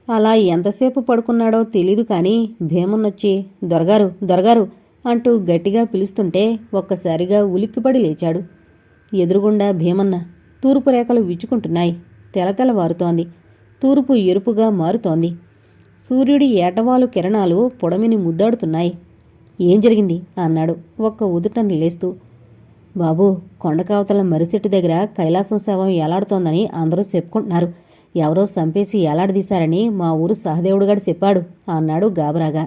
అలా ఎంతసేపు పడుకున్నాడో తెలీదు కాని భీమన్నొచ్చి దొరగారు దొరగారు అంటూ గట్టిగా పిలుస్తుంటే ఒక్కసారిగా ఉలిక్కిపడి లేచాడు. ఎదురుగుండా భీమన్న. తూర్పు రేఖలు విచ్చుకుంటున్నాయి. తెలతెలవారుతోంది. తూర్పు ఎరుపుగా మారుతోంది. సూర్యుడి ఏటవాలు కిరణాలు పొడమిని ముద్దాడుతున్నాయి. ఏం జరిగింది అన్నాడు ఒక్క ఉదుటని లేస్తూ. బాబూ, కొండకావతల మరిచెట్టు దగ్గర కైలాసం శవం ఏలాడుతోందని అందరూ చెప్పుకుంటున్నారు. ఎవరో సంపేసి ఏలాడదీశారని మా ఊరు సహదేవుడుగాడు చెప్పాడు అన్నాడు గాబరాగా.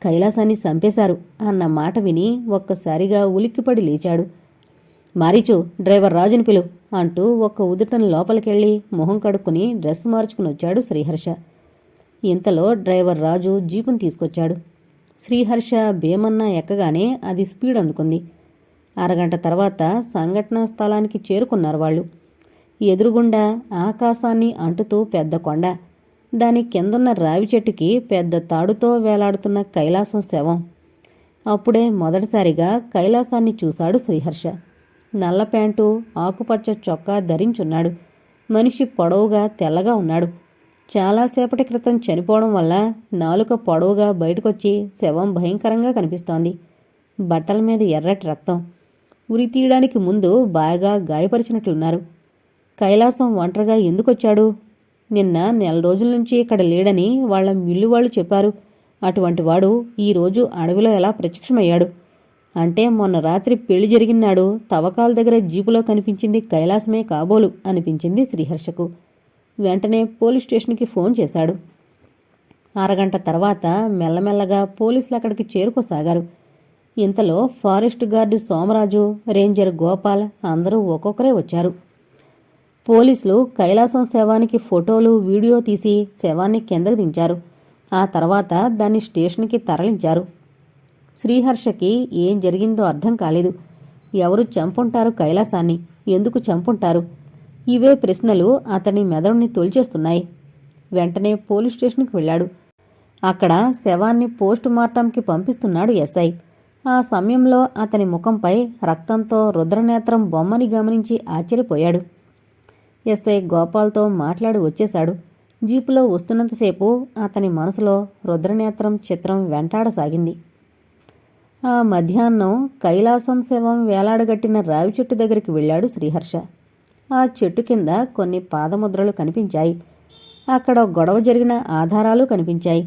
కైలాసాన్ని సంపేశారు అన్న మాట విని ఒక్కసారిగా ఉలిక్కిపడి లేచాడు. మారీచు, డ్రైవర్ రాజుని పిలు అంటూ ఒక్క ఉదుటను లోపలికెళ్ళి మొహం కడుక్కుని డ్రెస్ మార్చుకుని వచ్చాడు శ్రీహర్ష. ఇంతలో డ్రైవర్ రాజు జీపును తీసుకొచ్చాడు. శ్రీహర్ష భీమన్న ఎక్కగానే అది స్పీడ్ అందుకుంది. అరగంట తర్వాత సంఘటనా స్థలానికి చేరుకున్నారు వాళ్ళు. ఎదురుగుండా ఆకాశాన్ని అంటుతూ పెద్ద కొండ. దాని కిందున్న రావి చెట్టుకి పెద్ద తాడుతో వేలాడుతున్న కైలాసం శవం. అప్పుడే మొదటిసారిగా కైలాసాన్ని చూశాడు శ్రీహర్ష. నల్ల ప్యాంటు, ఆకుపచ్చ చొక్కా ధరించున్నాడు. మనిషి పొడవుగా తెల్లగా ఉన్నాడు. చాలాసేపటి క్రితం చనిపోవడం వల్ల నాలుక పొడవుగా బయటకొచ్చి శవం భయంకరంగా కనిపిస్తోంది. బట్టల మీద ఎర్రటి రక్తం. ఉరి తీయడానికి ముందు బాగా గాయపరిచినట్లున్నారు. కైలాసం ఒంటరిగా ఎందుకొచ్చాడు? నిన్న 4 రోజుల నుంచి ఇక్కడ లేడని వాళ్ల మిల్లు వాళ్ళు చెప్పారు. అటువంటి వాడు ఈరోజు అడవిలో ఎలా ప్రత్యక్షమయ్యాడు? అంటే మొన్న రాత్రి పెళ్లి జరిగినాడు తవ్వకాల దగ్గర జీపులో కనిపించింది కైలాసమే కాబోలు అనిపించింది శ్రీహర్షకు. వెంటనే పోలీస్ స్టేషన్కి ఫోన్ చేశాడు. అరగంట తర్వాత మెల్లమెల్లగా పోలీసులు అక్కడికి చేరుకోసాగారు. ఇంతలో forest guard Somaraju, ranger Gopal అందరూ ఒక్కొక్కరే వచ్చారు. పోలీసులు కైలాసం శవానికి ఫోటోలు, వీడియో తీసి శవాన్ని కిందకు దించారు. ఆ తర్వాత దాన్ని స్టేషన్కి తరలించారు. శ్రీహర్షకి ఏం జరిగిందో అర్థం కాలేదు. ఎవరు చంపుంటారు కైలాసాన్ని? ఎందుకు చంపుంటారు? ఇవే ప్రశ్నలు అతని మెదడుని తొలిచేస్తున్నాయి. వెంటనే పోలీస్ స్టేషన్కి వెళ్ళాడు. అక్కడ శవాన్ని పోస్ట్ మార్టంకి పంపిస్తున్నాడు ఎస్ఐ. ఆ సమయంలో అతని ముఖంపై రక్తంతో రుద్రనేత్రం బొమ్మని గమనించి ఆశ్చర్యపోయాడు. ఎస్ఐ గోపాల్తో మాట్లాడి వచ్చేశాడు. జీపులో వస్తున్నంతసేపు అతని మనసులో రుద్రనేత్రం చిత్రం వెంటాడసాగింది. ఆ మధ్యాహ్నం కైలాసం శవం వేలాడగట్టిన రావి చెట్టు దగ్గరికి వెళ్ళాడు శ్రీహర్ష. ఆ చెట్టు కింద కొన్ని పాదముద్రలు కనిపించాయి. అక్కడ గొడవ జరిగిన ఆధారాలు కనిపించాయి.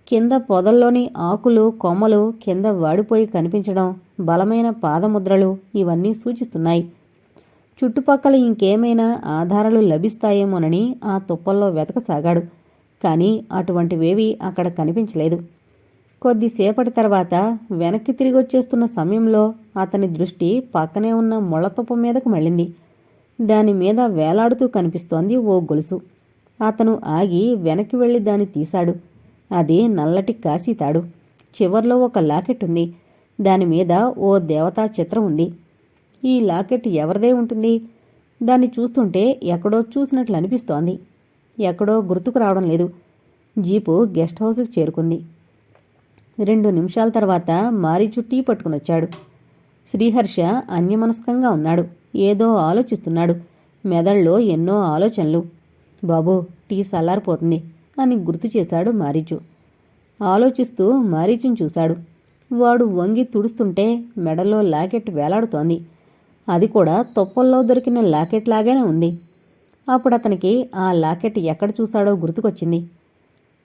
కింద పొదల్లోని ఆకులు, కొమ్మలు కింద వాడిపోయి కనిపించడం, బలమైన పాదముద్రలు ఇవన్నీ సూచిస్తున్నాయి. చుట్టుపక్కల ఇంకేమైనా ఆధారాలు లభిస్తాయేమోనని ఆ తుప్పల్లో వెతకసాగాడు. కానీ అటువంటివేవీ అక్కడ కనిపించలేదు. కొద్దిసేపటి తర్వాత వెనక్కి తిరిగొచ్చేస్తున్న సమయంలో అతని దృష్టి పక్కనే ఉన్న ముళ్ళతుప్ప మీదకు మళ్ళింది. దానిమీద వేలాడుతూ కనిపిస్తోంది ఓ గొలుసు. అతను ఆగి వెనక్కి వెళ్లి దాన్ని తీశాడు. అది నల్లటి కాశీతాడు. చివర్లో ఒక లాకెట్ ఉంది. దానిమీద ఓ దేవతా చిత్రం ఉంది. ఈ లాకెట్ ఎవరిదే ఉంటుంది? దాన్ని చూస్తుంటే ఎక్కడో చూసినట్లు అనిపిస్తోంది. ఎక్కడో గుర్తుకు రావడం లేదు. జీపు గెస్ట్ హౌస్కి చేరుకుంది. 2 నిమిషాల తర్వాత మారీచు టీ పట్టుకునొచ్చాడు. శ్రీహర్ష అన్యమనస్కంగా ఉన్నాడు. ఏదో ఆలోచిస్తున్నాడు. మెదళ్ళలో ఎన్నో ఆలోచనలు. బాబూ, టీ చల్లారిపోతుంది అని గుర్తు చేశాడు మారీచు. ఆలోచిస్తూ మారీచుని చూశాడు. వాడు వంగి తుడుస్తుంటే మెడలో లాకెట్ వేలాడుతోంది. అది కూడా తొప్పల్లో దొరికిన లాకెట్ లాగానే ఉంది. అప్పుడతనికి ఆ లాకెట్ ఎక్కడ చూశాడో గుర్తుకొచ్చింది.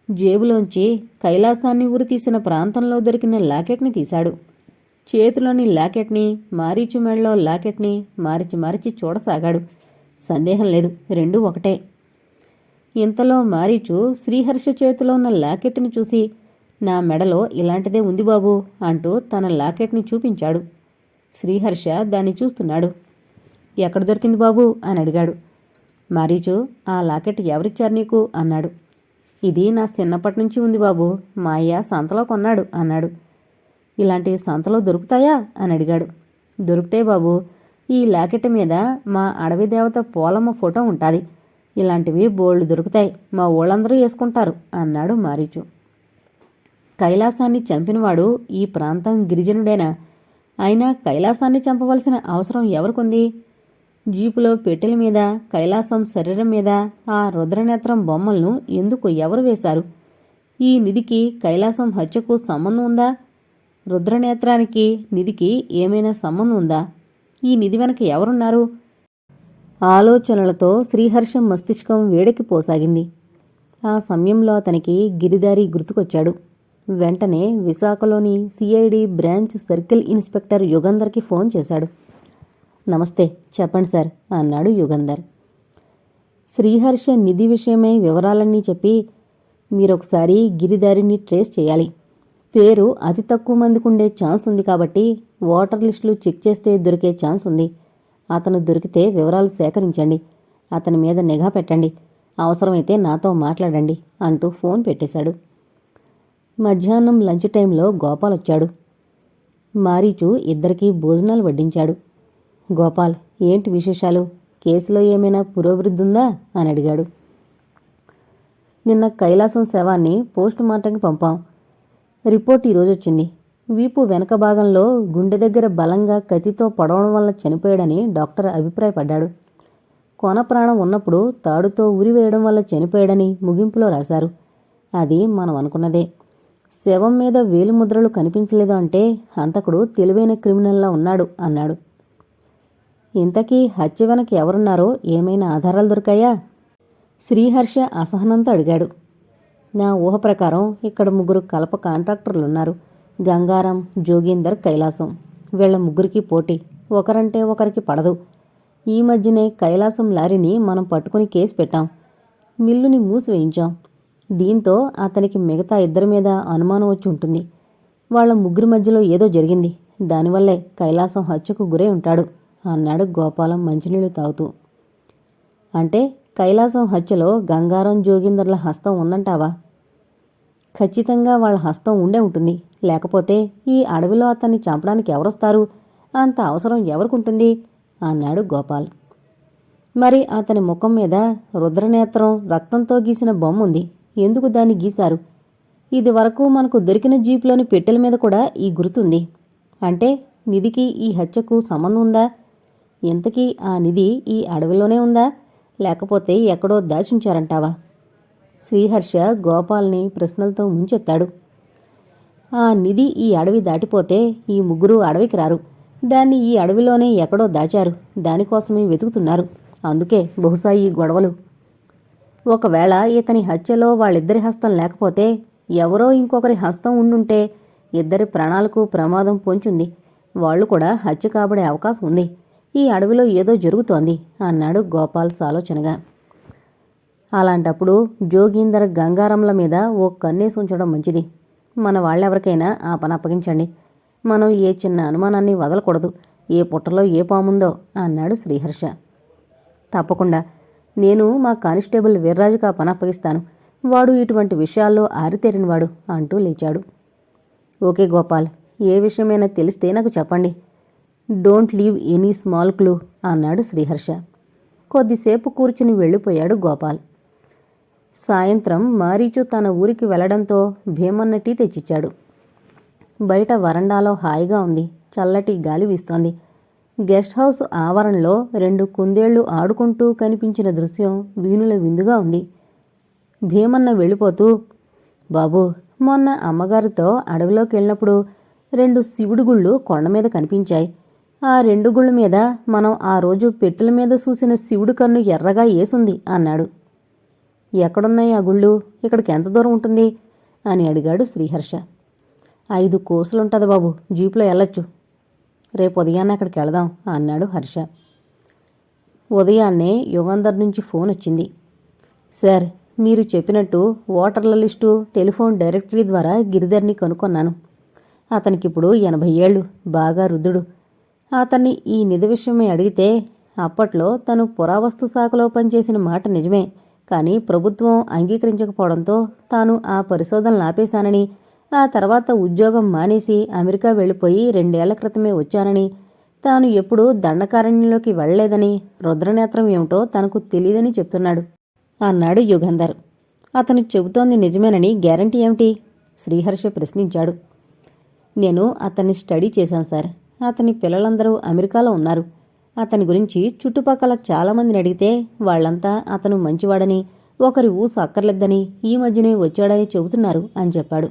జేబులోంచి కైలాసాన్ని ఉరితీసిన ప్రాంతంలో దొరికిన లాకెట్ని తీశాడు. చేతిలోని లాకెట్ని, మారీచు మెడలో లాకెట్ని మార్చి మార్చి చూడసాగాడు. సందేహం లేదు, రెండూ ఒకటే. ఇంతలో మారీచు శ్రీహర్ష చేతిలో ఉన్న లాకెట్ని చూసి, నా మెడలో ఇలాంటిదే ఉంది బాబూ అంటూ తన లాకెట్ని చూపించాడు. శ్రీహర్ష దాన్ని చూస్తున్నాడు. ఎక్కడ దొరికింది బాబూ అని అడిగాడు. మారీచు, ఆ లాకెట్ ఎవరిచ్చారు నీకు అన్నాడు. ఇది నా చిన్నప్పటి నుంచి ఉంది బాబూ, మా అయ్య సంతలో కొన్నాడు అన్నాడు. ఇలాంటివి సంతలో దొరుకుతాయా అని అడిగాడు. దొరుకుతాయి బాబూ. ఈ లాకెట్ మీద మా అడవి దేవత పోలమ్మ ఫోటో ఉంటుంది. ఇలాంటివి బోల్డ్ దొరుకుతాయి. మా ఊళ్ళందరూ వేసుకుంటారు అన్నాడు మారీచు. కైలాసాన్ని చంపినవాడు ఈ ప్రాంతం గిరిజనుడేనా? అయినా కైలాసాన్ని చంపవలసిన అవసరం ఎవరికుంది? జీపులో పెట్టెల మీద కైలాసం శరీరం మీద ఆ రుద్రనేత్రం బొమ్మలను ఎందుకు ఎవరు వేశారు? ఈ నిధికి కైలాసం హత్యకు సంబంధం ఉందా? రుద్రనేత్రానికి నిధికి ఏమైనా సంబంధం ఉందా? ఈ నిధి వెనక ఎవరున్నారు? ఆలోచనలతో శ్రీహర్షం మస్తిష్కం వేడెక్కిపోసాగింది. ఆ సమయంలో అతనికి గిరిదారి గుర్తుకొచ్చాడు. వెంటనే విశాఖలోని సిఐడి బ్రాంచ్ సర్కిల్ ఇన్స్పెక్టర్ యుగంధర్కి ఫోన్ చేశాడు. నమస్తే, చెప్పండి సార్ అన్నాడు యుగంధర్. శ్రీహర్ష నిధి విషయమై వివరాలన్నీ చెప్పి, మీరొకసారి గిరిదారిని ట్రేస్ చేయాలి. పేరు అతి తక్కువ మందికి ఉండే ఛాన్స్ ఉంది కాబట్టి ఓటర్ లిస్టులు చెక్ చేస్తే దొరికే ఛాన్స్ ఉంది. అతను దొరికితే వివరాలు సేకరించండి, అతని మీద నిఘా పెట్టండి, అవసరమైతే నాతో మాట్లాడండి అంటూ ఫోన్ పెట్టేశాడు. మధ్యాహ్నం లంచ్ టైంలో గోపాల్ వచ్చాడు. మారీచు ఇద్దరికీ భోజనాలు వడ్డించాడు. గోపాల్, ఏంటి విశేషాలు? కేసులో ఏమైనా పురోభివృద్ధి ఉందా అని అడిగాడు. నిన్న కైలాసం శవాన్ని పోస్ట్ మార్టంకి పంపాం. రిపోర్ట్ ఈరోజు వచ్చింది. వీపు వెనక భాగంలో గుండె దగ్గర బలంగా కత్తితో పొడవడం వల్ల చనిపోయాడని డాక్టర్ అభిప్రాయపడ్డాడు. కొన ప్రాణం ఉన్నప్పుడు తాడుతో ఉరివేయడం వల్ల చనిపోయాడని ముగింపులో రాశారు. అది మనం అనుకున్నదే. శవం మీద వేలిముద్రలు కనిపించలేదు అంటే హంతకుడు తెలివైన క్రిమినల్లా ఉన్నాడు అన్నాడు. ఇంతకీ హత్య వెనక ఎవరున్నారో ఏమైనా ఆధారాలు దొరికాయా? శ్రీహర్ష అసహనంతో అడిగాడు. నా ఊహ ప్రకారం ఇక్కడ 3 కలప కాంట్రాక్టర్లున్నారు. గంగారం, జోగీందర్, కైలాసం. వీళ్ల ముగ్గురికి పోటీ. ఒకరంటే ఒకరికి పడదు. ఈ మధ్యనే కైలాసం లారీని మనం పట్టుకుని కేసు పెట్టాం. మిల్లుని మూసివేయించాం. దీంతో అతనికి మిగతా 2 మీద అనుమానం వచ్చి ఉంటుంది. వాళ్ల ముగ్గురి మధ్యలో ఏదో జరిగింది. దానివల్లే కైలాసం హత్యకు గురై ఉంటాడు అన్నాడు గోపాలం మంచినీళ్లు తాగుతూ. అంటే కైలాసం హత్యలో గంగారం, జోగీందర్ల హస్తం ఉందంటావా? ఖచ్చితంగా వాళ్ళ హస్తం ఉండే ఉంటుంది. లేకపోతే ఈ అడవిలో అతన్ని చంపడానికి ఎవరొస్తారు? అంత అవసరం ఎవరికుంటుంది అన్నాడు గోపాల్. మరి అతని ముఖం మీద రుద్రనేత్రం రక్తంతో గీసిన బొమ్మ ఉంది. ఎందుకు దాన్ని గీశారు? ఇది వరకు మనకు దొరికిన జీపులోని పెట్టెల మీద కూడా ఈ గుర్తుంది. అంటే నిధికి ఈ హత్యకు సంబంధం ఉందా? ఇంతకీ ఆ నిధి ఈ అడవిలోనే ఉందా, లేకపోతే ఎక్కడో దాచుంచారంటావా? శ్రీహర్ష గోపాల్ని ప్రశ్నలతో ముంచెత్తాడు. ఆ నిధి ఈ అడవి దాటిపోతే ఈ ముగ్గురు అడవికి రారు. దాన్ని ఈ అడవిలోనే ఎక్కడో దాచారు. దానికోసమే వెతుకుతున్నారు. అందుకే బహుశా ఈ గొడవలు. ఒకవేళ ఇతని హత్యలో వాళ్ళిద్దరి హస్తం లేకపోతే ఎవరో ఇంకొకరి హస్తం ఉండుంటే ఇద్దరి ప్రాణాలకు ప్రమాదం పొంచుంది. వాళ్లు కూడా హత్య కాబడే అవకాశం ఉంది. ఈ అడవిలో ఏదో జరుగుతోంది అన్నాడు గోపాల్ సాలోచనగా. అలాంటప్పుడు జోగీందర్, గంగారంల మీద ఓ కన్నేసి ఉంచడం మంచిది. మన వాళ్ళెవరికైనా ఆ పని అప్పగించండి. మనం ఏ చిన్న అనుమానాన్ని వదలకూడదు. ఏ పుట్టలో ఏ పాముందో అన్నాడు శ్రీహర్ష. తప్పకుండా. నేను మా కానిస్టేబుల్ వీర్రాజుకు ఆ పని అప్పగిస్తాను. వాడు ఇటువంటి విషయాల్లో ఆరితేరినవాడు అంటూ లేచాడు. ఓకే గోపాల్, ఏ విషయమైనా తెలిస్తే నాకు చెప్పండి. Don't leave any small clue అన్నాడు శ్రీహర్ష. కొద్దిసేపు కూర్చుని వెళ్ళిపోయాడు గోపాల్. సాయంత్రం మారీచు తన ఊరికి వెళ్లడంతో భీమన్న టీ తెచ్చిచ్చాడు. బయట వరండాలో హాయిగా ఉంది. చల్లటి గాలి వీస్తోంది. గెస్ట్ హౌస్ ఆవరణలో 2 కుందేళ్లు ఆడుకుంటూ కనిపించిన దృశ్యం వీణుల విందుగా ఉంది. భీమన్న వెళ్ళిపోతూ, బాబూ, మొన్న అమ్మగారితో అడవిలోకి వెళ్ళినప్పుడు 2 శివుడి గుళ్ళు కొండ మీద కనిపించాయి. ఆ 2 గుళ్ళ మీద మనం ఆ రోజు పెట్టెల మీద చూసిన శివుడి కన్ను ఎర్రగా ఏసుంది అన్నాడు. ఎక్కడున్నాయి ఆ గుళ్ళు? ఇక్కడికి ఎంత దూరం ఉంటుంది అని అడిగాడు శ్రీహర్ష. 5 కోసులుంటది బాబు, జీపులో వెళ్ళొచ్చు. రేపు ఉదయాన్నే అక్కడికి వెళదాం అన్నాడు హర్ష. ఉదయాన్నే యుగంధర్ నుంచి ఫోన్ వచ్చింది. సార్, మీరు చెప్పినట్టు ఓటర్ల లిస్టు, టెలిఫోన్ డైరెక్టరీ ద్వారా గిరిధర్ని కనుక్కున్నాను. అతనికిప్పుడు 80 ఏళ్లు, బాగా రుద్దుడు. అతన్ని ఈ నిధి విషయమే అడిగితే అప్పట్లో తను పురావస్తు శాఖలో పనిచేసిన మాట నిజమే, కానీ ప్రభుత్వం అంగీకరించకపోవడంతో తాను ఆ పరిశోధనలు ఆపేశానని, ఆ తర్వాత ఉద్యోగం మానేసి అమెరికా వెళ్ళిపోయి 2 ఏళ్ల క్రితమే వచ్చానని, తాను ఎప్పుడూ దండకారణ్యంలోకి వెళ్లలేదని, రుద్రనేత్రం ఏమిటో తనకు తెలియదని చెప్తున్నాడు అన్నాడు యుగంధర్. అతను చెబుతోంది నిజమేనని గ్యారంటీ ఏమిటి? శ్రీహర్ష ప్రశ్నించాడు. నేను అతన్ని స్టడీ చేశాను సార్. అతని పిల్లలందరూ అమెరికాలో ఉన్నారు. అతని గురించి చుట్టుపక్కల చాలామందిని అడిగితే వాళ్లంతా అతను మంచివాడని, ఒకరి ఊసు అక్కర్లేద్దని, ఈ మధ్యనే వచ్చాడని చెబుతున్నారు అని చెప్పాడు.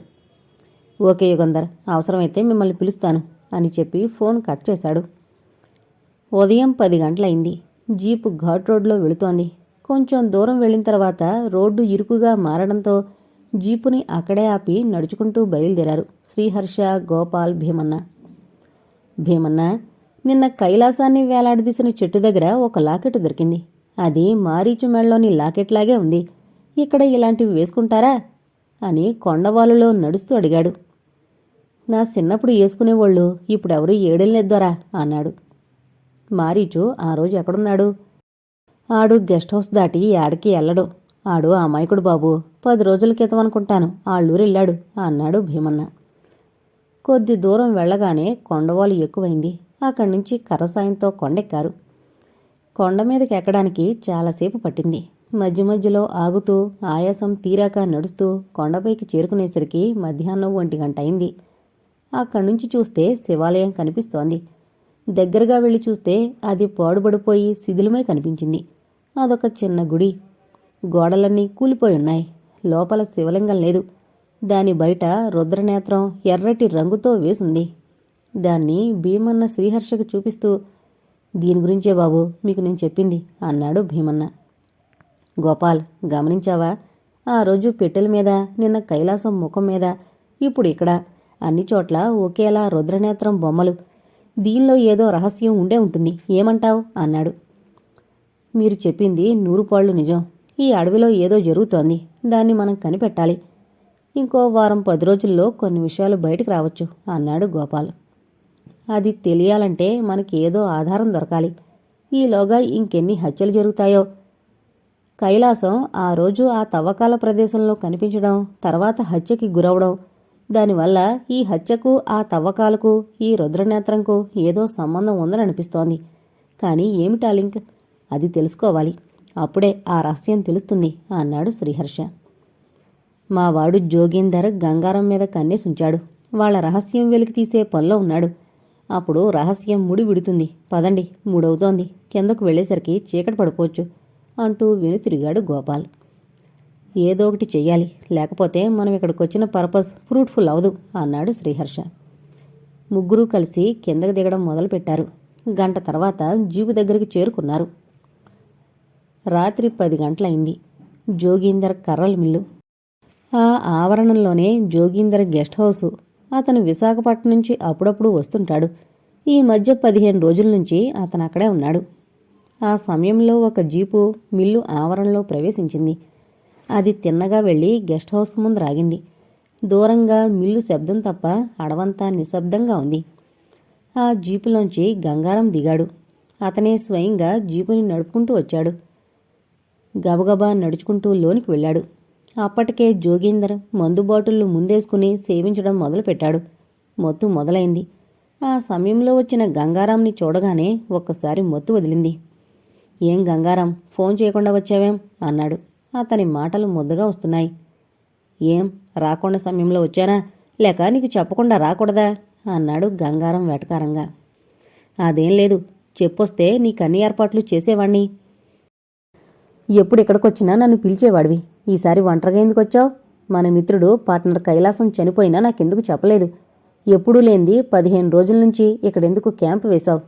ఓకే యుగంధర్, అవసరమైతే మిమ్మల్ని పిలుస్తాను అని చెప్పి ఫోన్ కట్ చేశాడు. ఉదయం 10 గంటలైంది. జీపు ఘాట్ రోడ్లో వెళుతోంది. కొంచెం దూరం వెళ్ళిన తర్వాత రోడ్డు ఇరుకుగా మారడంతో జీపుని అక్కడే ఆపి నడుచుకుంటూ బయలుదేరారు శ్రీహర్ష, గోపాల్, భీమన్న. భీమన్న, నిన్న కైలాసాన్ని వేలాడదీసిన చెట్టు దగ్గర ఒక లాకెట్ దొరికింది. అది మారీచు మెళ్ళలోని లాకెట్లాగే ఉంది. ఇక్కడ ఇలాంటివి వేసుకుంటారా అని కొండవాలులో నడుస్తూ అడిగాడు. నా చిన్నప్పుడు వేసుకునేవాళ్ళు ఇప్పుడెవరూ ఏడెళ్ళెద్దోరా అన్నాడు. మారీచు ఆ రోజు ఎక్కడున్నాడు? ఆడు గెస్ట్ హౌస్ దాటి ఆడికి వెళ్ళడు. ఆడు అమాయకుడు బాబు. 10 రోజుల క్రితం అనుకుంటాను ఆళ్ళూరెళ్ళాడు అన్నాడు భీమన్న. కొద్ది దూరం వెళ్లగానే కొండవాలు ఎక్కువైంది. అక్కడి నుంచి కర్ర సాయంతో కొండెక్కారు. కొండ మీదకి ఎక్కడానికి చాలాసేపు పట్టింది. మధ్య మధ్యలో ఆగుతూ ఆయాసం తీరాక నడుస్తూ కొండపైకి చేరుకునేసరికి మధ్యాహ్నం 1 గంట అయింది. అక్కడి నుంచి చూస్తే శివాలయం కనిపిస్తోంది. దగ్గరగా వెళ్లి చూస్తే అది పాడుబడిపోయి శిథిలమై కనిపించింది. అదొక చిన్న గుడి. గోడలన్నీ కూలిపోయున్నాయి. లోపల శివలింగం లేదు. దాని బయట రుద్రనేత్రం ఎర్రటి రంగుతో వేసుంది. దాన్ని భీమన్న శ్రీహర్షకు చూపిస్తూ, దీని గురించే బాబు మీకు నేను చెప్పింది అన్నాడు భీమన్న. గోపాల్, గమనించావా? ఆ రోజు పెట్టెల మీద, నిన్న కైలాసం ముఖం మీద, ఇప్పుడు ఇక్కడ అన్ని చోట్ల ఒకేలా రుద్రనేత్రం బొమ్మలు. దీనిలో ఏదో రహస్యం ఉండే ఉంటుంది. ఏమంటావ్ అన్నాడు. మీరు చెప్పింది 100 పాళ్ళు నిజం. ఈ అడవిలో ఏదో జరుగుతోంది. దాన్ని మనం కనిపెట్టాలి. ఇంకో వారం 10 రోజుల్లో కొన్ని విషయాలు బయటకు రావచ్చు అన్నాడు గోపాల్. అది తెలియాలంటే మనకి ఏదో ఆధారం దొరకాలి. ఈలోగా ఇంకెన్ని హత్యలు జరుగుతాయో. కైలాసం ఆ రోజు ఆ తవ్వకాల ప్రదేశంలో కనిపించడం, తర్వాత హత్యకి గురవడం, దానివల్ల ఈ హత్యకు, ఆ తవ్వకాలకు, ఈ రుద్రనేత్రంకు ఏదో సంబంధం ఉందని అనిపిస్తోంది. కానీ ఏమిటా లింక్? అది తెలుసుకోవాలి. అప్పుడే ఆ రహస్యం తెలుస్తుంది అన్నాడు శ్రీహర్ష. మావాడు జోగీందర్ గంగారం మీద కన్నేసుంచాడు. వాళ్ల రహస్యం వెలికి తీసే పనిలో ఉన్నాడు. అప్పుడు రహస్యం ముడి విడుతుంది. పదండి, 3 అవుతోంది. కిందకు వెళ్లేసరికి చీకటి పడిపోవచ్చు అంటూ వెనుతిరిగాడు గోపాల్. ఏదో ఒకటి చెయ్యాలి, లేకపోతే మనం ఇక్కడికొచ్చిన పర్పస్ ఫ్రూట్ఫుల్ అవదు అన్నాడు శ్రీహర్ష. ముగ్గురూ కలిసి కిందకు దిగడం మొదలుపెట్టారు. గంట తర్వాత జీపు దగ్గరికి చేరుకున్నారు. రాత్రి 10 గంటలైంది. జోగీందర్ కర్రల మిల్లు. ఆ ఆవరణంలోనే జోగీందర్ గెస్ట్ హౌసు. అతను విశాఖపట్నం నుంచి అప్పుడప్పుడు వస్తుంటాడు. ఈ మధ్య 15 రోజుల నుంచి అతను అక్కడే ఉన్నాడు. ఆ సమయంలో ఒక జీపు మిల్లు ఆవరణలో ప్రవేశించింది. అది తిన్నగా వెళ్లి గెస్ట్ హౌస్ ముందు రాగింది. దూరంగా మిల్లు శబ్దం తప్ప అడవంతా నిశ్శబ్దంగా ఉంది. ఆ జీపులోంచి గంగారం దిగాడు. అతనే స్వయంగా జీపుని నడుపుకుంటూ వచ్చాడు. గబగబా నడుచుకుంటూ లోనికి వెళ్ళాడు. అప్పటికే జోగీందర్ మందు బాటిళ్లు ముందేసుకుని సేవించడం మొదలుపెట్టాడు. మత్తు మొదలైంది. ఆ సమయంలో వచ్చిన గంగారాంని చూడగానే ఒక్కసారి మత్తు వదిలింది. ఏం గంగారాం, ఫోన్ చేయకుండా వచ్చావేం అన్నాడు. అతని మాటలు ముద్దగా వస్తున్నాయి. ఏం, రాకుండా సమయంలో వచ్చానా, లేక నీకు చెప్పకుండా రాకూడదా అన్నాడు గంగారం వెటకారంగా. అదేం లేదు, చెప్పొస్తే నీకన్ని ఏర్పాట్లు చేసేవాణ్ణి. ఎప్పుడు ఇక్కడికొచ్చినా నన్ను పిలిచేవాడివి. ఈసారి ఒంటరిగా ఎందుకొచ్చావు? మన మిత్రుడు పార్ట్నర్ కైలాసం చనిపోయినా నాకెందుకు చెప్పలేదు? ఎప్పుడూ లేంది 15 రోజుల నుంచి ఇక్కడెందుకు క్యాంపు వేశావు?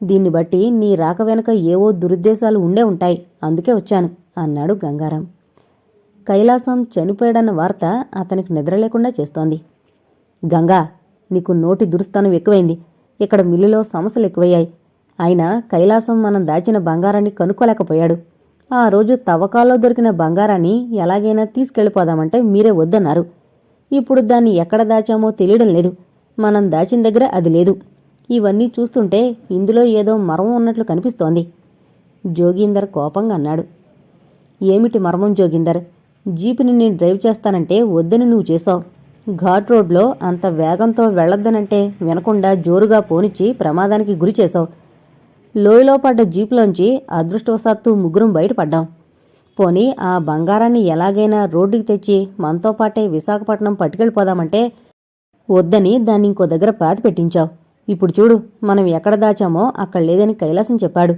దీన్ని బట్టి నీ రాక వెనక ఏవో దురుద్దేశాలు ఉండే ఉంటాయి. అందుకే వచ్చాను అన్నాడు గంగారాం. కైలాసం చనిపోయాడన్న వార్త అతనికి నిద్ర లేకుండా చేస్తోంది. గంగా, నీకు నోటి దురుస్తానం ఎక్కువైంది. ఇక్కడ మిల్లులో సమస్యలు ఎక్కువయ్యాయి. అయినా కైలాసం మనం దాచిన బంగారాన్ని కనుక్కోలేకపోయాడు. ఆ రోజు తవ్వకాల్లో దొరికిన బంగారాన్ని ఎలాగైనా తీసుకెళ్ళిపోదామంటే మీరే వద్దన్నారు. ఇప్పుడు దాన్ని ఎక్కడ దాచామో తెలియడం లేదు. మనం దాచిన దగ్గర అది లేదు. ఇవన్నీ చూస్తుంటే ఇందులో ఏదో మర్మం ఉన్నట్లు కనిపిస్తోంది. జోగీందర్ కోపంగా అన్నాడు. ఏమిటి మర్మం జోగీందర్? జీపుని నేను డ్రైవ్ చేస్తానంటే వద్దని నువ్వు చేశావు. ఘాట్ రోడ్లో అంత వేగంతో వెళ్లొద్దనంటే వినకుండా జోరుగా పోనిచ్చి ప్రమాదానికి గురి చేశావు. లోయలో పడ్డ జీపులోంచి అదృష్టవశాత్తు ముగ్గురం బయటపడ్డాం. పోనీ ఆ బంగారాన్ని ఎలాగైనా రోడ్డుకి తెచ్చి మనతో పాటే విశాఖపట్నం పట్టుకెళ్ళిపోదామంటే వద్దని దాన్ని ఇంకో దగ్గర పాతి పెట్టించావు. ఇప్పుడు చూడు, మనం ఎక్కడ దాచామో అక్కడ లేదని కైలాసం చెప్పాడు.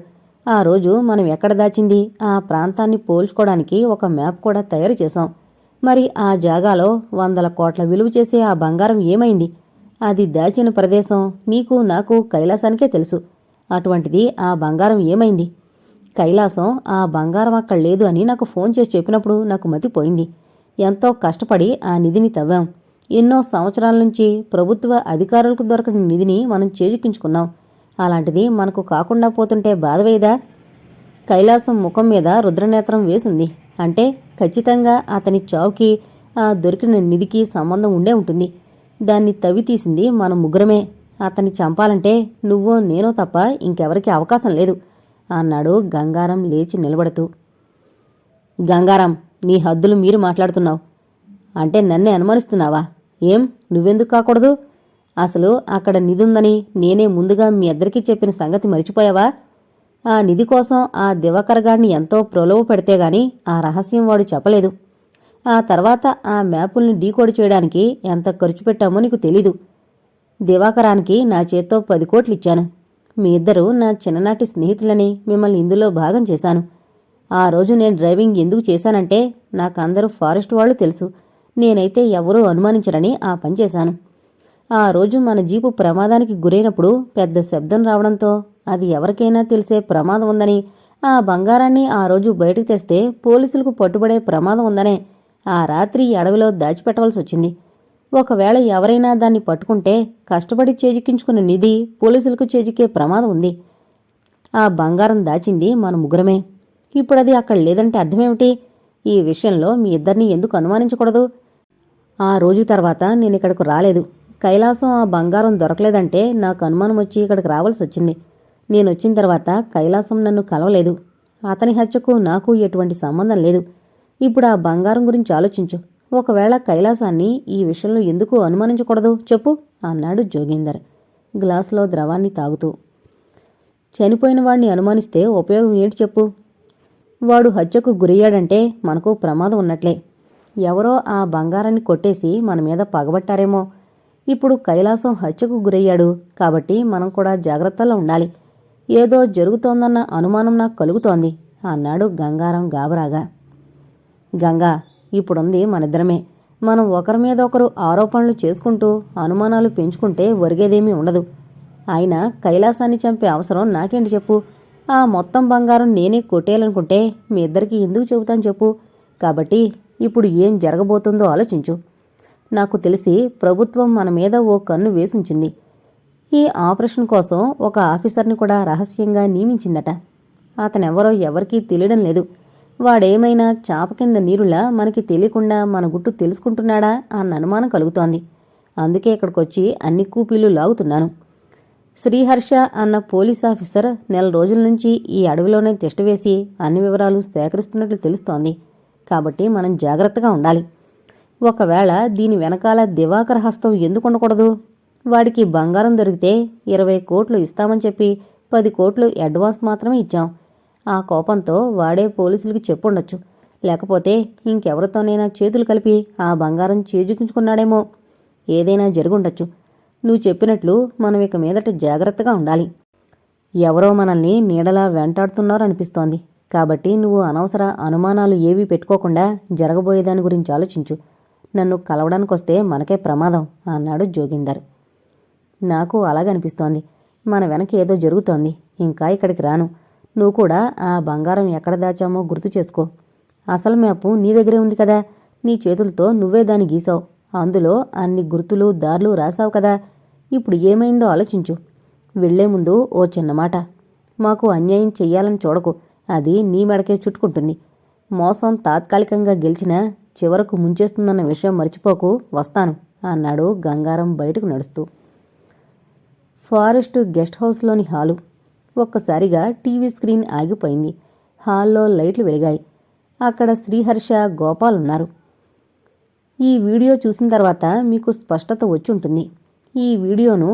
ఆ రోజు మనం ఎక్కడ దాచింది ఆ ప్రాంతాన్ని పోల్చుకోవడానికి ఒక మ్యాప్ కూడా తయారు చేశాం. మరి ఆ జాగాలో 100 కోట్ల విలువ చేసే ఆ బంగారం ఏమైంది? అది దాచిన ప్రదేశం నీకు నాకు కైలాసానికే తెలుసు. అటువంటిది ఆ బంగారం ఏమైంది? కైలాసం ఆ బంగారం అక్కడ లేదు అని నాకు ఫోన్ చేసి చెప్పినప్పుడు నాకు మతిపోయింది. ఎంతో కష్టపడి ఆ నిధిని తవ్వాం. ఎన్నో సంవత్సరాల నుంచి ప్రభుత్వ అధికారులకు దొరకని నిధిని మనం చేజిక్కించుకున్నాం. అలాంటిది మనకు కాకుండా పోతుంటే బాధవేదా? కైలాసం ముఖం మీద రుద్రనేత్రం వేసుంది. అంటే ఖచ్చితంగా అతని చావుకి ఆ దొరికిన నిధికి సంబంధం ఉండే ఉంటుంది. దాన్ని తవ్వి తీసింది మన ముగ్గురమే. అతన్ని చంపాలంటే నువ్వో నేనో తప్ప ఇంకెవరికి అవకాశం లేదు అన్నాడు గంగారం లేచి నిలబడుతూ. గంగారం, నీ హద్దులు మీరు మాట్లాడుతున్నావు. అంటే నన్నే అనుమానిస్తున్నావా? ఏం, నువ్వెందుకు కాకూడదు? అసలు అక్కడ నిధుందని నేనే ముందుగా మీ ఇద్దరికీ చెప్పిన సంగతి మరిచిపోయావా? ఆ నిధి కోసం ఆ దివాకరగాడిని ఎంతో ప్రలోభ పెడితేగాని ఆ రహస్యం వాడు చెప్పలేదు. ఆ తర్వాత ఆ మ్యాపుల్ని డీకోడ్ చేయడానికి ఎంత ఖర్చు పెట్టామో నీకు తెలీదు. దివాకరానికి నా చేత్తో 10 కోట్లు ఇచ్చాను. మీ ఇద్దరు నా చిన్ననాటి స్నేహితులని మిమ్మల్ని ఇందులో భాగం చేశాను. ఆ రోజు నేను డ్రైవింగ్ ఎందుకు చేశానంటే నాకందరూ ఫారెస్ట్ వాళ్ళు తెలుసు. నేనైతే ఎవరూ అనుమానించరని ఆ పని చేశాను. ఆ రోజు మన జీపు ప్రమాదానికి గురైనప్పుడు పెద్ద శబ్దం రావడంతో అది ఎవరికైనా తెలిసే ప్రమాదం ఉందని, ఆ బంగారాన్ని ఆ రోజు బయటకు తెస్తే పోలీసులకు పట్టుబడే ప్రమాదం ఉందనే ఆ రాత్రి అడవిలో దాచిపెట్టవలసి వచ్చింది. ఒకవేళ ఎవరైనా దాన్ని పట్టుకుంటే కష్టపడి చేజిక్కించుకున్న నిధి పోలీసులకు చేజిక్కే ప్రమాదం ఉంది. ఆ బంగారం దాచింది మన ముగ్గురమే. ఇప్పుడది అక్కడ లేదంటే అర్థమేమిటి? ఈ విషయంలో మీ ఇద్దరిని ఎందుకు అనుమానించకూడదు? ఆ రోజు తర్వాత నేనిక్కడకు రాలేదు. కైలాసం ఆ బంగారం దొరకలేదంటే నాకు అనుమానం వచ్చి ఇక్కడికి రావాల్సి వచ్చింది. నేనొచ్చిన తర్వాత కైలాసం నన్ను కలవలేదు. అతని హత్యకు నాకు ఎటువంటి సంబంధం లేదు. ఇప్పుడు ఆ బంగారం గురించి ఆలోచించు. ఒకవేళ కైలాసాన్ని ఈ విషయంలో ఎందుకు అనుమానించకూడదు చెప్పు అన్నాడు జోగేందర్ గ్లాసులో ద్రవాన్ని తాగుతూ. చనిపోయిన వాడిని అనుమానిస్తే ఉపయోగం ఏంటి చెప్పు? వాడు హత్యకు గురయ్యాడంటే మనకు ప్రమాదం ఉన్నట్లే. ఎవరో ఆ బంగారాన్ని కొట్టేసి మన మీద పగబట్టారేమో. ఇప్పుడు కైలాసం హత్యకు గురయ్యాడు కాబట్టి మనం కూడా జాగ్రత్తలో ఉండాలి. ఏదో జరుగుతోందన్న అనుమానం నాకు కలుగుతోంది అన్నాడు గంగారం గాబరాగా. గంగా, ఇప్పుడుంది మనిద్దరమే. మనం ఒకరి మీద ఒకరు ఆరోపణలు చేసుకుంటూ అనుమానాలు పెంచుకుంటే ఒరిగేదేమీ ఉండదు. అయినా కైలాసాన్ని చంపే అవసరం నాకేంటి చెప్పు? ఆ మొత్తం బంగారం నేనే కొట్టేయాలనుకుంటే మీ ఇద్దరికీ ఎందుకు చెబుతాను చెప్పు? కాబట్టి ఇప్పుడు ఏం జరగబోతుందో ఆలోచించు. నాకు తెలిసి ప్రభుత్వం మన మీద ఓ కన్ను వేసుంచింది. ఈ ఆపరేషన్ కోసం ఒక ఆఫీసర్ని కూడా రహస్యంగా నియమించిందట. అతనెవరో ఎవరికీ తెలియడం లేదు. వాడేమైనా చాప కింద నీరులా మనకి తెలియకుండా మన గుట్టు తెలుసుకుంటున్నాడా అన్న అనుమానం కలుగుతోంది. అందుకే ఇక్కడికొచ్చి అన్ని కూపీలు లాగుతున్నాను. శ్రీహర్ష అన్న పోలీస్ ఆఫీసర్ 4 రోజుల నుంచి ఈ అడవిలోనే తిష్టవేసి అన్ని వివరాలు సేకరిస్తున్నట్లు తెలుస్తోంది. కాబట్టి మనం జాగ్రత్తగా ఉండాలి. ఒకవేళ దీని వెనకాల దివాకర హస్తం ఎందుకు ఉండకూడదు? వాడికి బంగారం దొరికితే 20 కోట్లు ఇస్తామని చెప్పి 10 కోట్లు అడ్వాన్స్ మాత్రమే ఇచ్చాం. ఆ కోపంతో వాడే పోలీసులకి చెప్పుండొచ్చు. లేకపోతే ఇంకెవరితోనైనా చేతులు కలిపి ఆ బంగారం చేజిక్కించుకున్నాడేమో. ఏదైనా జరుగుండొచ్చు. నువ్వు చెప్పినట్లు మనం ఇక మీదట జాగ్రత్తగా ఉండాలి. ఎవరో మనల్ని నీడలా వెంటాడుతున్నారనిపిస్తోంది. కాబట్టి నువ్వు అనవసర అనుమానాలు ఏవీ పెట్టుకోకుండా జరగబోయేదాని గురించి ఆలోచించు. నన్ను కలవడానికొస్తే మనకే ప్రమాదం అన్నాడు జోగిందర్. నాకు అలాగనిపిస్తోంది. మన వెనక ఏదో జరుగుతోంది. ఇంకా ఇక్కడికి రాను. నువ్వు కూడా ఆ బంగారం ఎక్కడ దాచామో గుర్తు చేసుకో. అసలు మ్యాపు నీ దగ్గరే ఉంది కదా. నీ చేతులతో నువ్వే దాన్ని గీసావు. అందులో అన్ని గుర్తులు దారులు రాసావు కదా. ఇప్పుడు ఏమైందో ఆలోచించు. వెళ్లే ముందు ఓ చిన్న మాట. మాకు అన్యాయం చెయ్యాలని చూడకు. అది నీ మెడకే చుట్టుకుంటుంది. మోసం తాత్కాలికంగా గెలిచినా చివరకు ముంచేస్తుందన్న విషయం మర్చిపోకు. వస్తాను అన్నాడు గంగారం బయటకు నడుస్తూ. ఫారెస్ట్ గెస్ట్ హౌస్లోని హాలు. ఒక్కసారిగా టీవీ స్క్రీన్ ఆగిపోయింది. హాల్లో లైట్లు వెలిగాయి. అక్కడ శ్రీహర్ష, గోపాల్ ఉన్నారు. ఈ వీడియో చూసిన తర్వాత మీకు స్పష్టత వచ్చుంటుంది. ఈ వీడియోను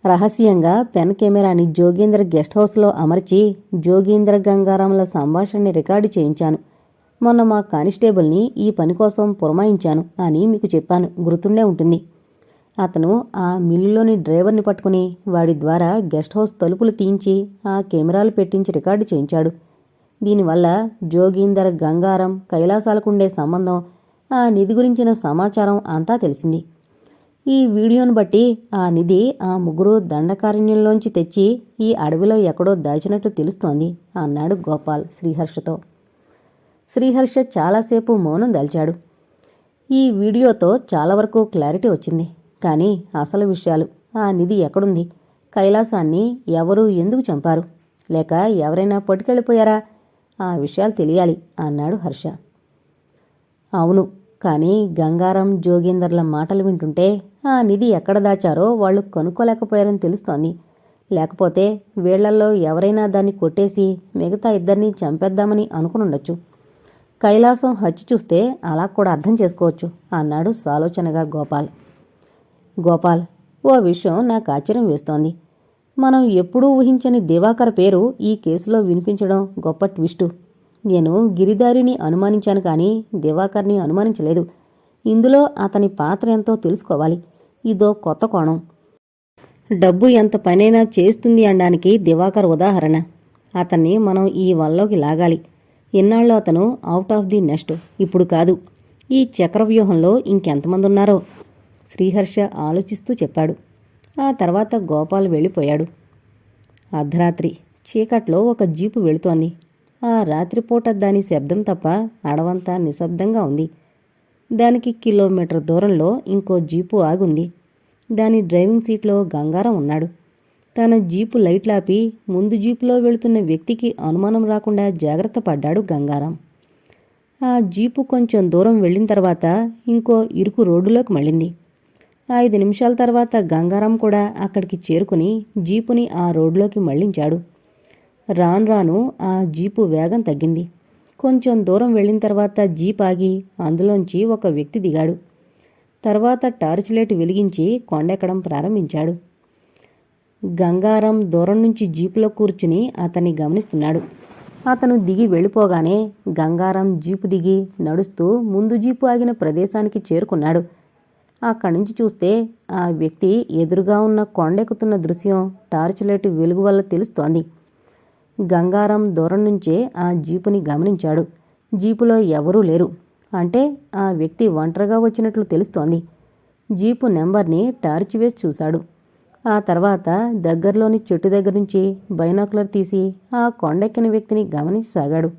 రహస్యంగా పెన్ కెమెరాని జోగేంద్ర గెస్ట్ హౌస్లో అమర్చి జోగేంద్ర గంగారాంల సంభాషణని రికార్డు చేయించాను. మొన్న మా కానిస్టేబుల్ని ఈ పని కోసం పురమాయించాను అని మీకు చెప్పాను. గుర్తుండే ఉంటుంది. అతను ఆ మిల్లులోని డ్రైవర్ని పట్టుకుని వాడి ద్వారా గెస్ట్ హౌస్ తలుపులు తీయించి ఆ కెమెరాలు పెట్టించి రికార్డు చేయించాడు. దీనివల్ల జోగీందర్, గంగారం, కైలాసాలకుండే సంబంధం, ఆ నిధి గురించిన సమాచారం అంతా తెలిసింది. ఈ వీడియోను బట్టి ఆ నిధి ఆ ముగ్గురు దండకారణ్యంలోంచి తెచ్చి ఈ అడవిలో ఎక్కడో దాచినట్లు తెలుస్తోంది అన్నాడు గోపాల్ శ్రీహర్షతో. శ్రీహర్ష చాలాసేపు మౌనం దాల్చాడు. ఈ వీడియోతో చాలా వరకు క్లారిటీ వచ్చింది. కానీ అసలు విషయాలు, ఆ నిధి ఎక్కడుంది, కైలాసాన్ని ఎవరు ఎందుకు చంపారు, లేక ఎవరైనా పట్టుకెళ్ళిపోయారా, ఆ విషయాలు తెలియాలి అన్నాడు హర్ష. అవును, కానీ గంగారం, జోగేందర్ల మాటలు వింటుంటే ఆ నిధి ఎక్కడ దాచారో వాళ్ళు కనుక్కోలేకపోయారని తెలుస్తోంది. లేకపోతే వీళ్లల్లో ఎవరైనా దాన్ని కొట్టేసి మిగతా ఇద్దరినీ చంపేద్దామని అనుకునుండొచ్చు. కైలాసం హత్య చూస్తే అలా కూడా అర్థం చేసుకోవచ్చు అన్నాడు సాలోచనగా గోపాల్. గోపాల్, ఓ విషయం నాకు ఆశ్చర్యం వేస్తోంది. మనం ఎప్పుడూ ఊహించని దివాకర్ పేరు ఈ కేసులో వినిపించడం గొప్ప ట్విస్టు. నేను గిరిదారిని అనుమానించాను కానీ దివాకర్ని అనుమానించలేదు. ఇందులో అతని పాత్ర ఎంతో తెలుసుకోవాలి. ఇదో కొత్త కోణం. డబ్బు ఎంత పనైనా చేస్తుంది అనడానికి దివాకర్ ఉదాహరణ. అతన్ని మనం ఈ వల్లోకి లాగాలి. ఇన్నాళ్ళు అతను అవుట్ ఆఫ్ ది నెస్ట్. ఇప్పుడు కాదు. ఈ చక్రవ్యూహంలో ఇంకెంతమంది ఉన్నారో శ్రీహర్ష ఆలోచిస్తూ చెప్పాడు. ఆ తర్వాత గోపాల్ వెళ్ళిపోయాడు. అర్ధరాత్రి చీకట్లో ఒక జీపు వెళుతోంది. ఆ రాత్రిపూట దాని శబ్దం తప్ప అడవంతా నిశ్శబ్దంగా ఉంది. దానికి కిలోమీటర్ దూరంలో ఇంకో జీపు ఆగుంది. దాని డ్రైవింగ్ సీట్లో గంగారం ఉన్నాడు. తన జీపు లైట్లాపి ముందు జీపులో వెళుతున్న వ్యక్తికి అనుమానం రాకుండా జాగ్రత్త పడ్డాడు గంగారం. ఆ జీపు కొంచెం దూరం వెళ్ళిన తర్వాత ఇంకో ఇరుకు రోడ్డులోకి మళ్ళింది. 5 నిమిషాల తర్వాత గంగారం కూడా అక్కడికి చేరుకుని జీపుని ఆ రోడ్లోకి మళ్లించాడు. రాను రాను ఆ జీపు వేగం తగ్గింది. కొంచెం దూరం వెళ్ళిన తర్వాత జీప్ ఆగి అందులోంచి ఒక వ్యక్తి దిగాడు. తర్వాత టార్చ్ లైట్ వెలిగించి కొండెక్కడం ప్రారంభించాడు. గంగారం దూరం నుంచి జీపులో కూర్చుని అతన్ని గమనిస్తున్నాడు. అతను దిగి వెళ్ళిపోగానే గంగారం జీపు దిగి నడుస్తూ ముందు జీపు ఆగిన ప్రదేశానికి చేరుకున్నాడు. అక్కడి నుంచి చూస్తే ఆ వ్యక్తి ఎదురుగా ఉన్న కొండెక్కుతున్న దృశ్యం టార్చ్ లైట్ వెలుగు వల్ల తెలుస్తోంది. గంగారం దూరం నుంచే ఆ జీపుని గమనించాడు. జీపులో ఎవరూ లేరు. అంటే ఆ వ్యక్తి ఒంటరిగా వచ్చినట్లు తెలుస్తోంది. జీపు నెంబర్ని టార్చ్ వేసి చూశాడు. ఆ తర్వాత దగ్గరలోని చెట్టు దగ్గర నుంచి బైనాకులర్ తీసి ఆ కొండెక్కిన వ్యక్తిని గమనించసాగాడు.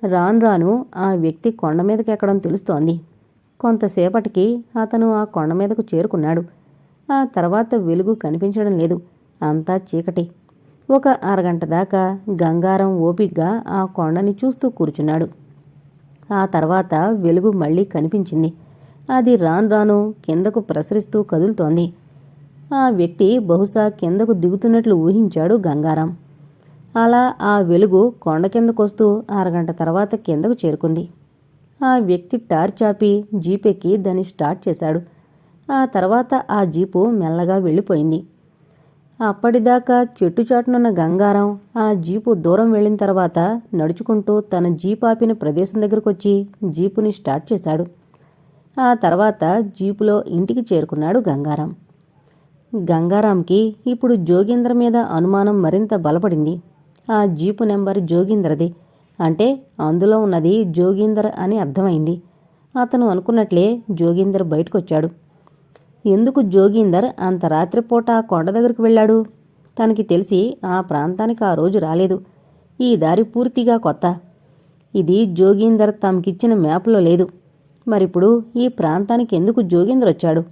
రాను రాను ఆ వ్యక్తి కొండ మీదకి ఎక్కడం తెలుస్తోంది. కొంతసేపటికి అతను ఆ కొండ మీదకు చేరుకున్నాడు. ఆ తర్వాత వెలుగు కనిపించడం లేదు. అంతా చీకటి. ఒక అరగంట దాకా గంగారం ఓపిగ్గా ఆ కొండని చూస్తూ కూర్చున్నాడు. ఆ తర్వాత వెలుగు మళ్లీ కనిపించింది. అది రాను రాను కిందకు ప్రసరిస్తూ కదులుతోంది. ఆ వ్యక్తి బహుశా కిందకు దిగుతున్నట్లు ఊహించాడు గంగారం. అలా ఆ వెలుగు కొండ కిందకొస్తూ అరగంట తర్వాత కిందకు చేరుకుంది. ఆ వ్యక్తి టార్చ్ ఆపి జీపెక్కి దాన్ని స్టార్ట్ చేశాడు. ఆ తర్వాత ఆ జీపు మెల్లగా వెళ్ళిపోయింది. అప్పటిదాకా చెట్టుచాటునున్న గంగారం ఆ జీపు దూరం వెళ్ళిన తర్వాత నడుచుకుంటూ తన జీపు ఆపిన ప్రదేశం దగ్గరకొచ్చి జీపుని స్టార్ట్ చేశాడు. ఆ తర్వాత జీపులో ఇంటికి చేరుకున్నాడు గంగారం. గంగారాంకి ఇప్పుడు జోగేంద్ర మీద అనుమానం మరింత బలపడింది. ఆ జీపు నెంబర్ జోగేంద్రది. అంటే అందులో ఉన్నది జోగీందర్ అని అర్థమైంది. అతను అనుకున్నట్లే జోగీందర్ బయటకొచ్చాడు. ఎందుకు జోగీందర్ అంత రాత్రిపూట ఆ కొండ దగ్గరకు వెళ్ళాడు? తనకి తెలిసి ఆ ప్రాంతానికి ఆ రోజు రాలేదు. ఈ దారి పూర్తిగా కొత్త. ఇది జోగీందర్ తమకిచ్చిన మ్యాప్లో లేదు. మరిప్పుడు ఈ ప్రాంతానికి ఎందుకు జోగీందర్ వచ్చాడు?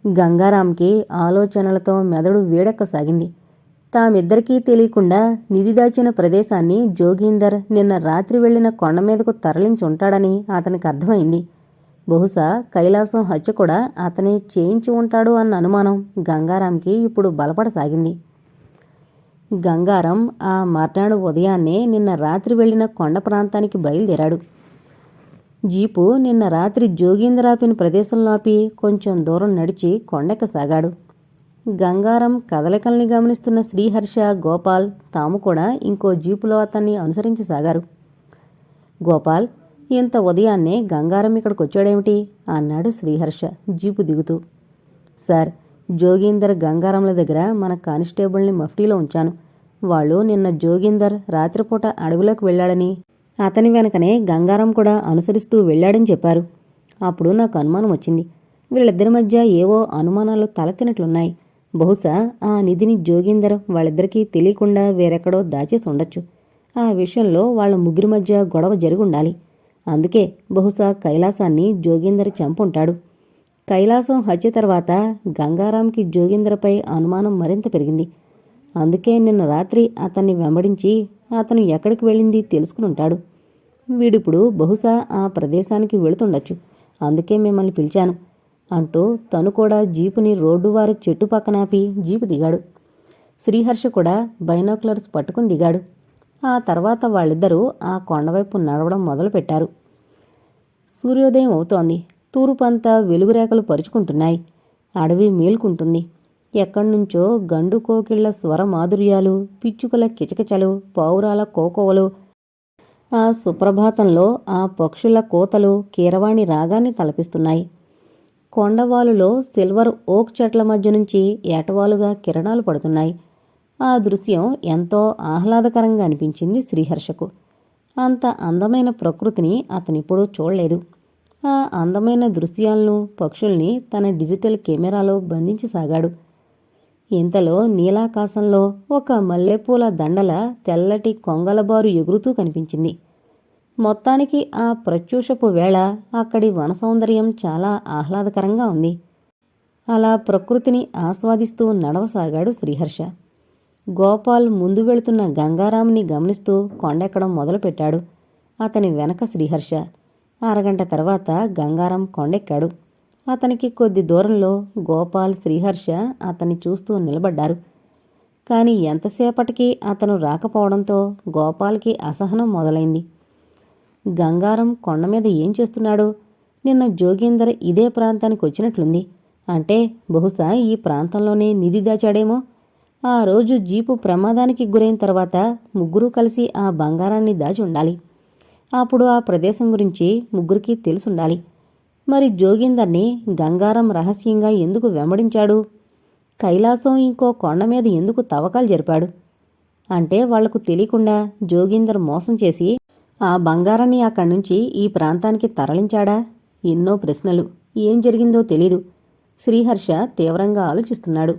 గంగారాంకి ఆలోచనలతో మెదడు వేడెక్కసాగింది. తామిద్దరికీ తెలియకుండా నిధి దాచిన ప్రదేశాన్ని జోగీందర్ నిన్న రాత్రి వెళ్లిన కొండ మీదకు తరలించుంటాడని అతనికి అర్థమైంది. బహుశా కైలాసం హత్య కూడా అతనే చేయించి ఉంటాడు అన్న అనుమానం గంగారాంకి ఇప్పుడు బలపడసాగింది. గంగారం ఆ మర్నాడు ఉదయాన్నే నిన్న రాత్రి వెళ్లిన కొండ ప్రాంతానికి బయలుదేరాడు. జీపు నిన్న రాత్రి జోగీందర్ ఆపిన ప్రదేశంలో ఆపి కొంచెం దూరం నడిచి కొండెక్కసాగాడు. గంగారం కదలికల్ని గమనిస్తున్న శ్రీహర్ష, గోపాల్ తాము కూడా ఇంకో జీపులో అతన్ని అనుసరించసాగారు. గోపాల్, ఇంత ఉదయాన్నే గంగారం ఇక్కడికొచ్చాడేమిటి అన్నాడు శ్రీహర్ష జీపు దిగుతూ. సార్, జోగీందర్ గంగారాంల దగ్గర మన కానిస్టేబుల్ని మఫ్టీలో ఉంచాను. వాళ్ళు నిన్న జోగీందర్ రాత్రిపూట అడవిలోకి వెళ్ళాడని, అతని వెనకనే గంగారాం కూడా అనుసరిస్తూ వెళ్ళాడని చెప్పారు. అప్పుడు నాకు అనుమానం వచ్చింది. వీళ్ళిద్దరి మధ్య ఏవో అనుమానాలు తలెత్తినట్లున్నాయి. బహుశా ఆ నిధిని జోగీందర్ వాళ్ళిద్దరికీ తెలియకుండా వేరెక్కడో దాచేసి ఉండొచ్చు. ఆ విషయంలో వాళ్ళ ముగ్గురి మధ్య గొడవ జరుగుండాలి. అందుకే బహుశా కైలాసాన్ని జోగీందర్ చంపుంటాడు. కైలాసం హత్య తర్వాత గంగారాంకి జోగీందర్పై అనుమానం మరింత పెరిగింది. అందుకే నిన్న రాత్రి అతన్ని వెంబడించి అతను ఎక్కడికి వెళ్ళింది తెలుసుకునుంటాడు. వీడిప్పుడు బహుశా ఆ ప్రదేశానికి వెళుతుండొచ్చు. అందుకే మిమ్మల్ని పిలిచాను అంటూ తను కూడా జీపుని రోడ్డువారు చెట్టు పక్కనాపి జీపు దిగాడు. శ్రీహర్ష కూడా బైనాక్యులర్స్ పట్టుకుని దిగాడు. ఆ తర్వాత వాళ్ళిద్దరూ ఆ కొండవైపు నడవడం మొదలుపెట్టారు. సూర్యోదయం అవుతోంది. తూర్పంతా వెలుగురేఖలు పరుచుకుంటున్నాయి. అడవి మేల్కుంటుంది. ఎక్కడ్నుంచో గండు కోకిళ్ల స్వర మాధుర్యాలు, పిచ్చుకల కిచకిచలు, పావురాల కోకోవలు, ఆ సుప్రభాతంలో ఆ పక్షుల కోతలు కీరవాణి రాగాన్ని తలపిస్తున్నాయి. కొండవాలులో సిల్వర్ ఓక్ చెట్ల మధ్య నుంచి ఏటవాలుగా కిరణాలు పడుతున్నాయి. ఆ దృశ్యం ఎంతో ఆహ్లాదకరంగా అనిపించింది శ్రీహర్షకు. అంత అందమైన ప్రకృతిని అతనిప్పుడూ చూడలేదు. ఆ అందమైన దృశ్యాలను, పక్షుల్ని తన డిజిటల్ కెమెరాలో బంధించసాగాడు. ఇంతలో నీలాకాశంలో ఒక మల్లెపూల దండల తెల్లటి కొంగలబారు ఎగురుతూ కనిపించింది. మొత్తానికి ఆ ప్రత్యూషపు వేళ అక్కడి వన సౌందర్యం చాలా ఆహ్లాదకరంగా ఉంది. అలా ప్రకృతిని ఆస్వాదిస్తూ నడవసాగాడు శ్రీహర్ష. గోపాల్ ముందు వెళుతున్న గంగారాంని గమనిస్తూ కొండెక్కడం మొదలుపెట్టాడు. అతని వెనక శ్రీహర్ష. అరగంట తర్వాత గంగారాం కొండెక్కాడు. అతనికి కొద్ది దూరంలో గోపాల్, శ్రీహర్ష అతన్ని చూస్తూ నిలబడ్డారు. కాని ఎంతసేపటికి అతను రాకపోవడంతో గోపాల్కి అసహనం మొదలైంది. గంగారం కొండమీద ఏం చేస్తున్నాడు? నిన్న జోగీందర్ ఇదే ప్రాంతానికి వచ్చినట్లుంది. అంటే బహుశా ఈ ప్రాంతంలోనే నిధి దాచాడేమో. ఆ రోజు జీపు ప్రమాదానికి గురైన తర్వాత ముగ్గురూ కలిసి ఆ బంగారాన్ని దాచి ఉండాలి. అప్పుడు ఆ ప్రదేశం గురించి ముగ్గురికి తెలుసుండాలి. మరి జోగీందర్ని గంగారం రహస్యంగా ఎందుకు వెంబడించాడు? కైలాసం ఇంకో కొండ మీద ఎందుకు తవ్వకాలు జరిపాడు? అంటే వాళ్లకు తెలియకుండా జోగీందర్ మోసం చేసి ఆ బంగారాన్ని అక్కడ్నుంచి ఈ ప్రాంతానికి తరలించాడా? ఎన్నో ప్రశ్నలు. ఏం జరిగిందో తెలీదు. శ్రీహర్ష తీవ్రంగా ఆలోచిస్తున్నాడు.